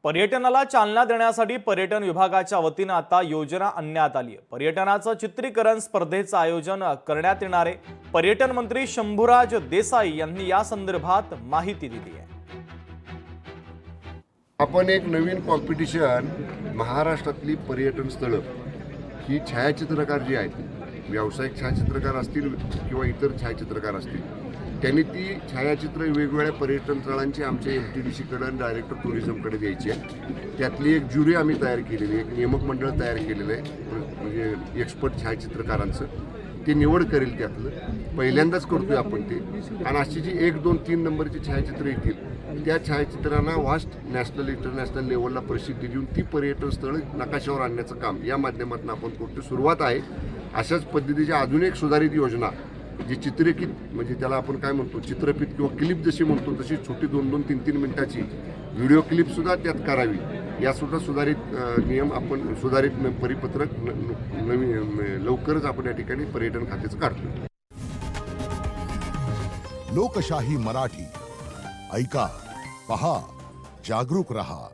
पर्यटनाला चालना देण्यासाठी पर्यटन विभागाच्या वतीने आता योजना आणण्यात आली आहे। पर्यटनाचं चित्रीकरण स्पर्धेचं आयोजन करण्यात येणार आहे। पर्यटन मंत्री शंभूराज देसाई यांनी या संदर्भात माहिती दिली आहे। आपण एक नवीन कॉम्पिटिशन महाराष्ट्रातली पर्यटन स्थळं ही छायाचित्रकार जी आहेत, व्यावसायिक छायाचित्रकार असतील किंवा इतर छायाचित्रकार असतील, त्यांनी ती छायाचित्र वेगवेगळ्या पर्यटन स्थळांची आमच्या MTDC डायरेक्टर टुरिझमकडे द्यायची आहे। त्यातली एक ज्युरी आम्ही तयार केलेली आहे, एक नियामक मंडळ तयार केलेलं आहे, म्हणजे एक्सपर्ट छायाचित्रकारांचं ते निवड करेल। त्यातलं पहिल्यांदाच करतोय आपण ते। आणि अशी जी 1, 2, 3 नंबरची छायाचित्र येतील त्या छायाचित्रांना वास्ट नॅशनल इंटरनॅशनल लेवलला प्रसिद्धी देऊन ती पर्यटन स्थळं नकाशावर आणण्याचं काम या माध्यमातून आपण करतो। सुरुवात आहे अशाच पद्धतीची अजून एक सुधारित योजना जी चित्रिकित, म्हणजे त्याला आपण काय म्हणतो, चित्रफित किंवा क्लिप जशी म्हणतो तशी छोटी 2-2, 3-3 मिनिटाची व्हिडिओ क्लिपसुद्धा त्यात करावी। यासुद्धा सुधारित नियम आपण सुधारित परिपत्रक नवीन लवकरच आपण या ठिकाणी पर्यटन खात्याचं काढतो। लोकशाही मराठी ऐका, पहा, जागरूक रहा।